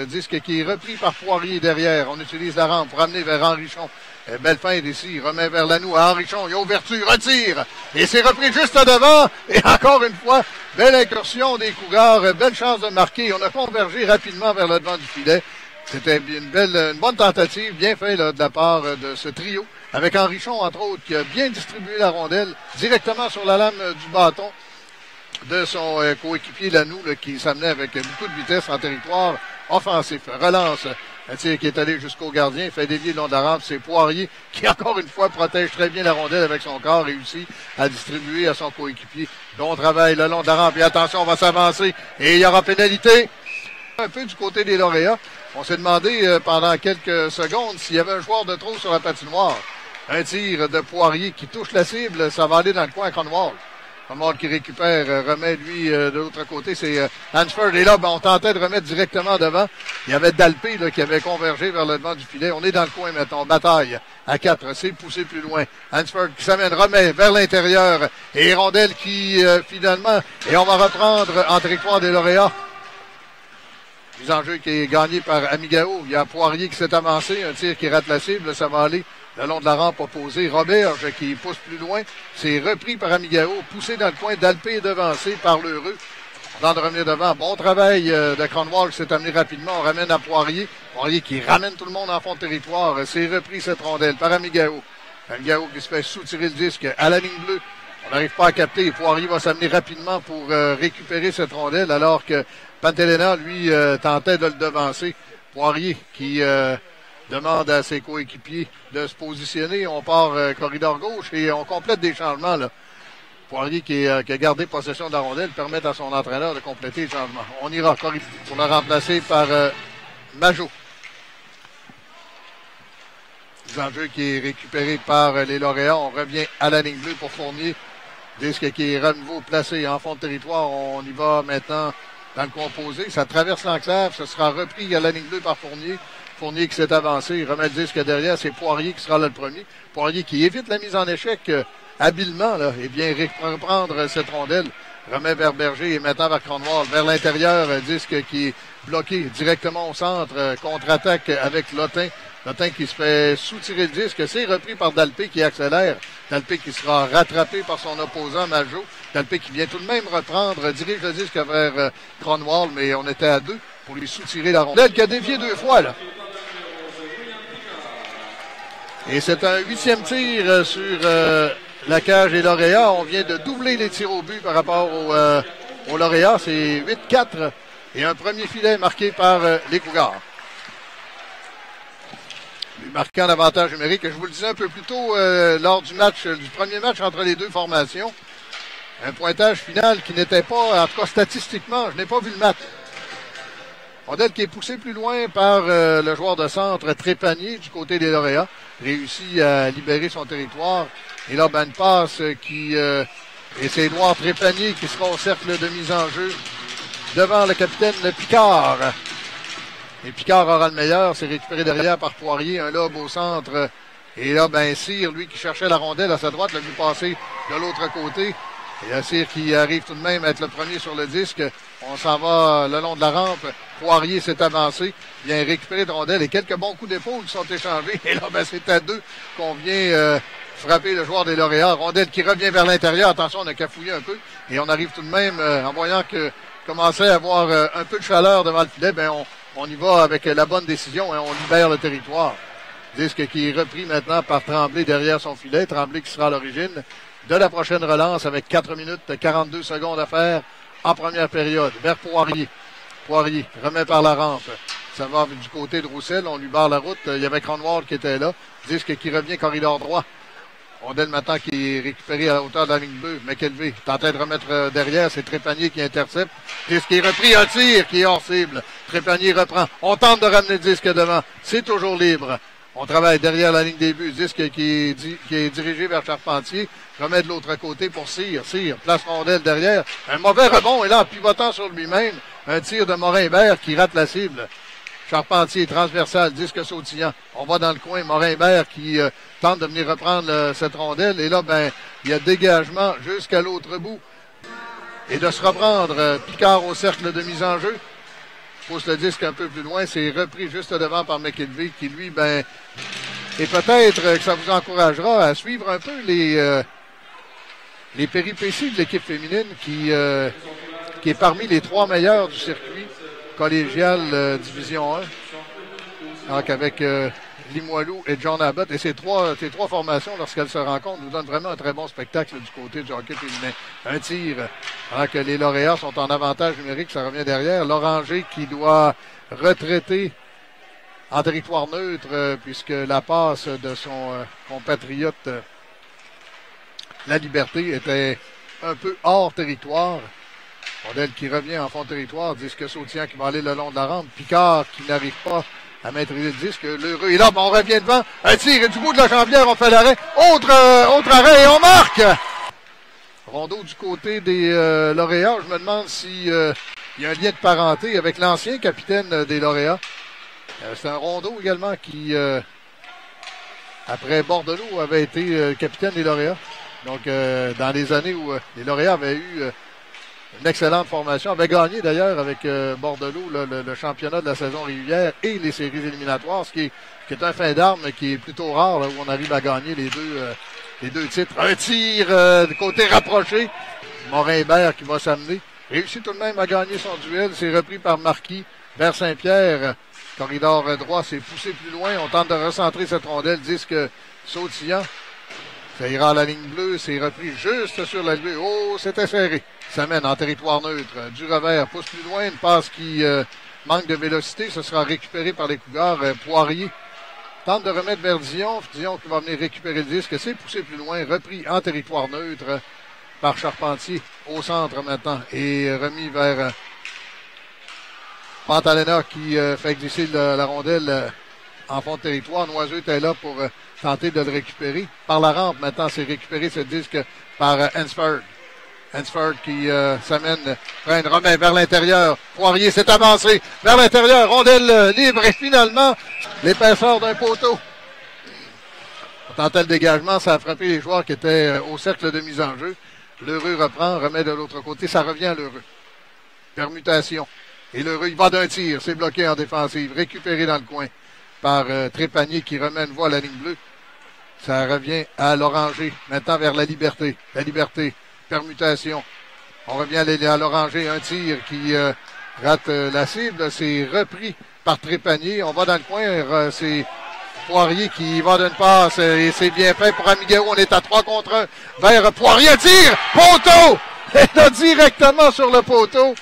Disque qui est repris par Poirier derrière. On utilise la rampe pour amener vers Henrichon. Belle feinte ici, il remet vers Lanoux à Henrichon. Il a ouverture, retire. Et c'est repris juste devant. Et encore une fois, belle incursion des Cougars. Belle chance de marquer. On a convergé rapidement vers le devant du filet. C'était une bonne tentative, bien fait là, de la part de ce trio. Avec Henrichon, entre autres, qui a bien distribué la rondelle directement sur la lame du bâton de son coéquipier Lanoux, là, qui s'amenait avec beaucoup de vitesse en territoire offensif. Relance, un tir qui est allé jusqu'au gardien, fait dévier le long de la rampe. C'est Poirier qui, encore une fois, protège très bien la rondelle avec son corps, réussit à distribuer à son coéquipier. Bon travail le long de la rampe. Et attention, on va s'avancer. Et il y aura pénalité. Un peu du côté des lauréats. On s'est demandé pendant quelques secondes s'il y avait un joueur de trop sur la patinoire. Un tir de Poirier qui touche la cible, ça va aller dans le coin à Cornwall. Cornwall qui récupère, remet lui de l'autre côté, c'est Hansford. Et là, on tentait de remettre directement devant. Il y avait Dalpé là, qui avait convergé vers le devant du filet. On est dans le coin maintenant, bataille à 4, c'est poussé plus loin. Hansford qui s'amène, remet vers l'intérieur. Et rondelle qui finalement, et on va reprendre en territoire des lauréats. Mise en jeu qui est gagné par Amigao. Il y a Poirier qui s'est avancé, un tir qui rate la cible, ça va aller le long de la rampe opposée. Roberge qui pousse plus loin. C'est repris par Amigao, poussé dans le coin. Dalpé est devancé par l'heureux. Avant de revenir devant. Bon travail de Cornwall qui s'est amené rapidement. On ramène à Poirier. Poirier qui ramène tout le monde en fond de territoire. C'est repris cette rondelle par Amigao. Amigao qui se fait soutirer le disque à la ligne bleue. On n'arrive pas à capter. Poirier va s'amener rapidement pour récupérer cette rondelle alors que Pantelena, lui, tentait de le devancer. Poirier qui demande à ses coéquipiers de se positionner. On part corridor gauche et on complète des changements. Là. Poirier qui a gardé possession de la rondelle permet à son entraîneur de compléter les changements. On ira pour le remplacer par Majot. L'enjeu qui est récupéré par les lauréats. On revient à la ligne bleue pour Fournier. Disque qui est à nouveau placé en fond de territoire. On y va maintenant dans le composé. Ça traverse l'enclave. Ce sera repris à la ligne bleue par Fournier. Fournier qui s'est avancé. Il remet le disque derrière. C'est Poirier qui sera là le premier. Poirier qui évite la mise en échec habilement. Là, et bien reprendre cette rondelle. Remet vers Berger et maintenant vers Cornwall. Vers l'intérieur, disque qui est bloqué directement au centre. Contre-attaque avec Lotin. Lotin qui se fait soutirer le disque. C'est repris par Dalpé qui accélère. Dalpé qui sera rattrapé par son opposant Majot. Dalpé qui vient tout de même reprendre, dirige le disque vers Cornwall, mais on était à 2 pour lui soutirer la rondelle qui a dévié 2 fois. Là. Et c'est un 8e tir sur la cage des lauréats. On vient de doubler les tirs au but par rapport aux lauréats. C'est 8-4 et un premier filet marqué par les Cougars. Marquant l'avantage numérique. Je vous le disais un peu plus tôt lors du premier match entre les deux formations. Un pointage final qui n'était pas, en tout cas statistiquement, je n'ai pas vu le match. Rondelle qui est poussé plus loin par le joueur de centre Trépanier du côté des lauréats. Réussit à libérer son territoire. Et là, une passe qui... et c'est Édouard Trépanier qui sera au cercle de mise en jeu devant le capitaine Picard. Et Picard aura le meilleur. C'est récupéré derrière par Poirier. Un lobe au centre. Et là, Cyr, lui qui cherchait la rondelle à sa droite, l'a vu passer de l'autre côté. Et là, Cyr qui arrive tout de même à être le premier sur le disque. On s'en va le long de la rampe. Poirier s'est avancé. Vient récupérer de rondelle et quelques bons coups d'épaule qui sont échangés. Et là, c'est à 2 qu'on vient frapper le joueur des lauréats. Rondelle qui revient vers l'intérieur. Attention, on a cafouillé un peu. Et on arrive tout de même, en voyant que commençait à avoir un peu de chaleur devant le filet, on y va avec la bonne décision et on libère le territoire. Disque qui est repris maintenant par Tremblay derrière son filet. Tremblay qui sera à l'origine de la prochaine relance avec 4 minutes 42 secondes à faire en première période. Vers Poirier. Poirier remet par la rampe. Ça va du côté de Roussel. On lui barre la route. Il y avait Cornwall qui était là. Disque qui revient corridor droit. Rondelle maintenant qui est récupérée à la hauteur de la ligne bleue. McKelvey tentait de remettre derrière. C'est Trépanier qui intercepte. Disque qui est repris. Un tir qui est hors cible. Trépanier reprend. On tente de ramener le disque devant. C'est toujours libre. On travaille derrière la ligne des buts. Disque qui est dirigé vers Charpentier. Remet de l'autre côté pour Cyr. Cyr place rondelle derrière. Un mauvais rebond. Et là, en pivotant sur lui-même, un tir de Morin-Hébert qui rate la cible. Charpentier, transversal, disque sautillant. On va dans le coin. Morin-Hébert qui tente de venir reprendre cette rondelle. Et là, il y a dégagement jusqu'à l'autre bout. Et de se reprendre Picard au cercle de mise en jeu. pousse le disque un peu plus loin. C'est repris juste devant par McKelvey qui, lui, ben, et peut-être que ça vous encouragera à suivre un peu les péripéties de l'équipe féminine qui est parmi les 3 meilleurs du circuit collégial Division 1. Donc avec Limoilou et John Abbott. Et ces trois formations, lorsqu'elles se rencontrent, nous donnent vraiment un très bon spectacle du côté du hockey féminin. Un tir, alors que les lauréats sont en avantage numérique, ça revient derrière. L'Oranger qui doit retraiter en territoire neutre, puisque la passe de son compatriote La Liberté était un peu hors territoire. Rondelle qui revient en fond de territoire, disque sautillant qui va aller le long de la rampe. Picard qui n'arrive pas à maîtriser le disque. L'heureux est là, mais on revient devant. Un tir et du bout de la jambière, on fait l'arrêt. Autre arrêt et on marque! Rondeau du côté des lauréats. Je me demande s'il y a un lien de parenté avec l'ancien capitaine des lauréats. C'est un Rondeau également qui, après Bordelot, avait été capitaine des lauréats. Donc, dans les années où les lauréats avaient eu une excellente formation, avaient gagné d'ailleurs avec Bordelot le championnat de la saison régulière et les séries éliminatoires, ce qui est un fin d'arme qui est plutôt rare, là, où on arrive à gagner les deux titres. Un tir du côté rapproché. Morin-Hébert qui va s'amener. Réussit tout de même à gagner son duel. C'est repris par Marquis vers Saint-Pierre. Corridor droit, c'est poussé plus loin. On tente de recentrer cette rondelle. Disque sautillant. Ça ira à la ligne bleue. C'est repris juste sur la ligne. Oh, c'était serré. Ça mène en territoire neutre. Du revers pousse plus loin. Une passe qui manque de vélocité. Ce sera récupéré par les Cougars. Poirier tente de remettre vers Dion. Dion qui va venir récupérer le disque. C'est poussé plus loin. Repris en territoire neutre par Charpentier au centre maintenant. Et remis vers Pantalena qui fait glisser la rondelle en fond de territoire. Noiseux était là pour tenter de le récupérer. Par la rampe maintenant, c'est récupéré ce disque par Hansford. Hansford qui s'amène, freine, remet vers l'intérieur. Poirier s'est avancé vers l'intérieur. Rondelle libre et finalement, l'épaisseur d'un poteau. On tentait le dégagement, ça a frappé les joueurs qui étaient au cercle de mise en jeu. L'Heureux reprend, remet de l'autre côté. Ça revient à l'Heureux. Permutation. Et l'Heureux, il va d'un tir. C'est bloqué en défensive. Récupéré dans le coin par Trépanier qui remet une voie à la ligne bleue. Ça revient à l'Oranger. Maintenant vers la Liberté. La Liberté. Permutation. On revient à l'Oranger. Un tir qui rate la cible. C'est repris par Trépanier. On va dans le coin. C'est Poirier qui va d'une passe. Et c'est bien fait pour Amigao. On est à 3 contre 1. Vers Poirier. Tire! Poteau! Et là, directement sur le poteau.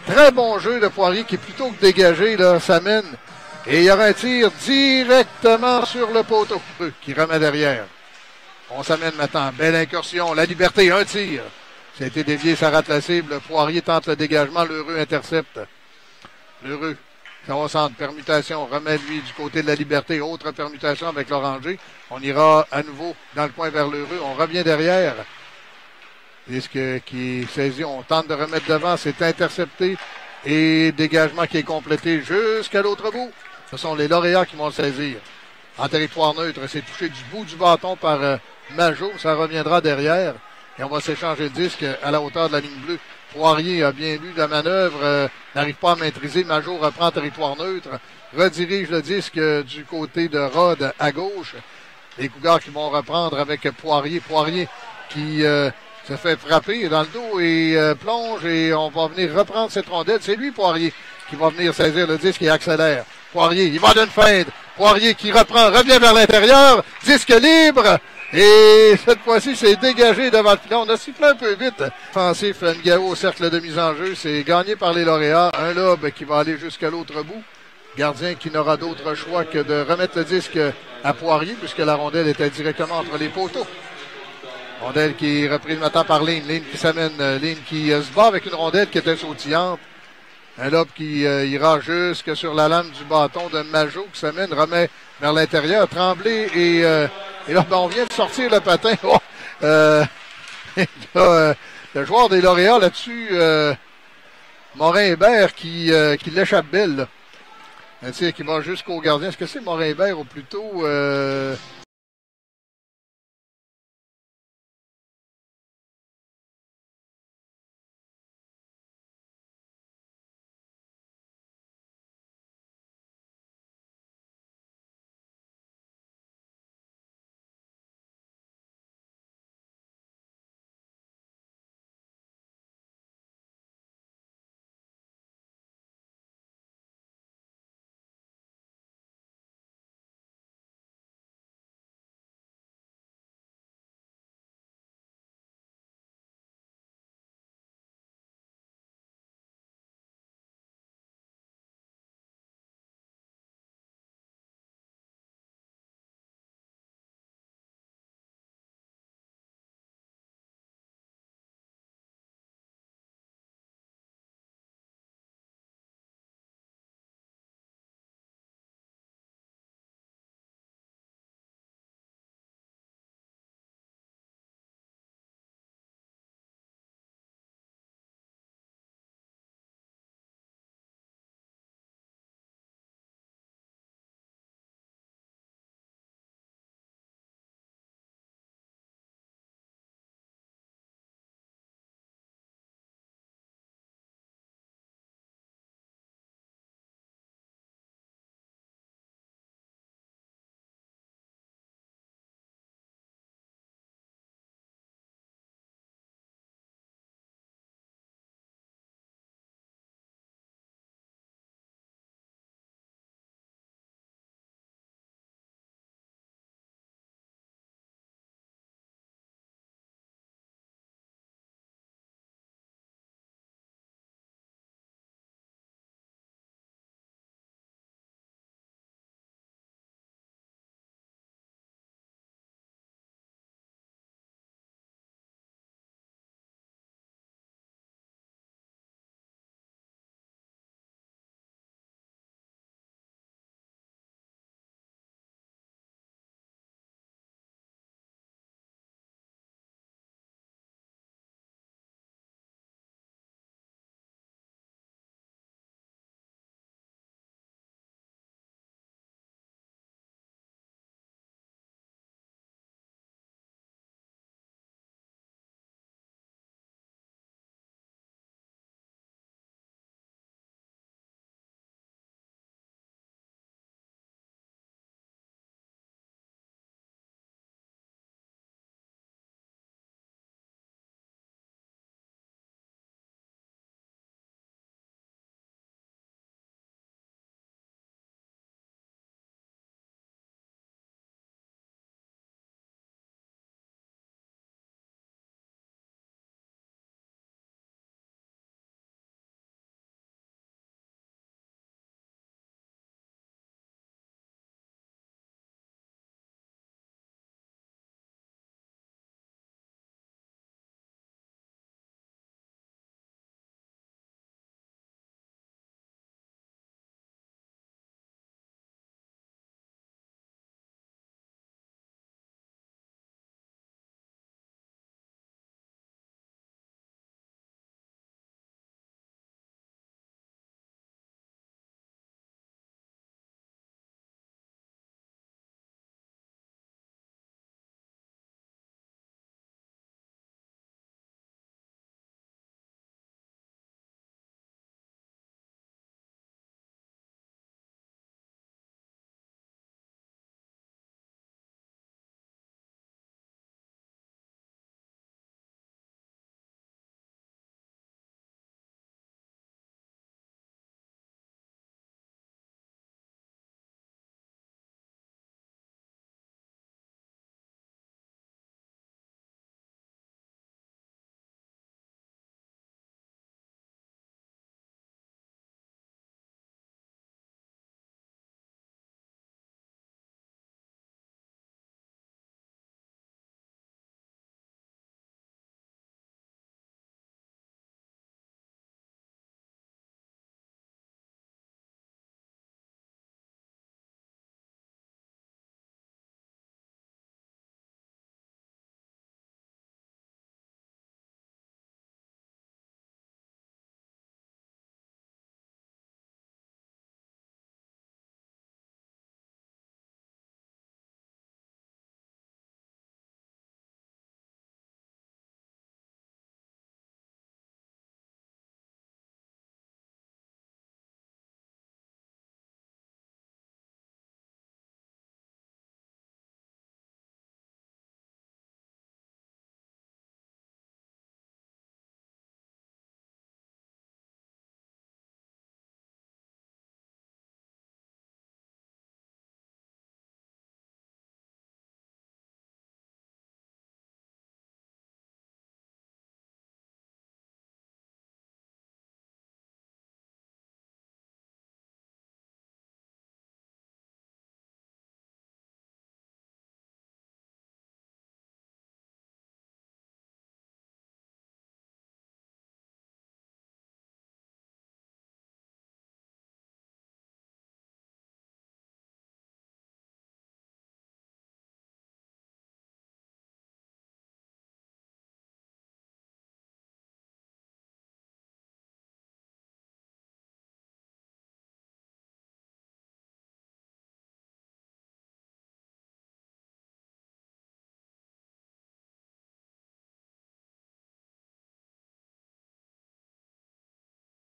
Très bon jeu de Poirier qui, plutôt que dégager, là, s'amène. Et il y aura un tir directement sur le poteau qui remet derrière. On s'amène maintenant. Belle incursion. La Liberté, un tir. Ça a été dévié, ça rate la cible. Poirier tente le dégagement. L'Heureux intercepte. L'Heureux, ça va au centre. Permutation. Remet lui du côté de la Liberté. Autre permutation avec l'Oranger. On ira à nouveau dans le coin vers l'Heureux. On revient derrière. Disque qui est saisi, on tente de remettre devant, c'est intercepté et dégagement qui est complété jusqu'à l'autre bout. Ce sont les lauréats qui vont le saisir. En territoire neutre, c'est touché du bout du bâton par Majot, ça reviendra derrière et on va s'échanger le disque à la hauteur de la ligne bleue. Poirier a bien lu la manœuvre, n'arrive pas à maîtriser, Majot reprend en territoire neutre, redirige le disque du côté de Rod à gauche. Les Cougars qui vont reprendre avec Poirier qui se fait frapper dans le dos et plonge et on va venir reprendre cette rondelle. C'est lui, Poirier, qui va venir saisir le disque et accélère. Poirier, il va d'une feinte. Poirier qui reprend, revient vers l'intérieur. Disque libre. Et cette fois-ci, c'est dégagé devant le filet. On a sifflé un peu vite. Offensif, Ngao au cercle de mise en jeu. C'est gagné par les lauréats. Un lobe qui va aller jusqu'à l'autre bout. Gardien qui n'aura d'autre choix que de remettre le disque à Poirier puisque la rondelle était directement entre les poteaux. Rondelle qui est reprise maintenant par Lane. Lane qui s'amène. Lane qui se bat avec une rondelle qui était sautillante. Un lobe qui ira jusque sur la lame du bâton de Majot qui s'amène, remet vers l'intérieur. Tremblay et là, ben, on vient de sortir le patin. Oh, le joueur des lauréats là-dessus, Morin-Hébert qui l'échappe belle. Là. Un tir qui va jusqu'au gardien. Est-ce que c'est Morin-Hébert ou plutôt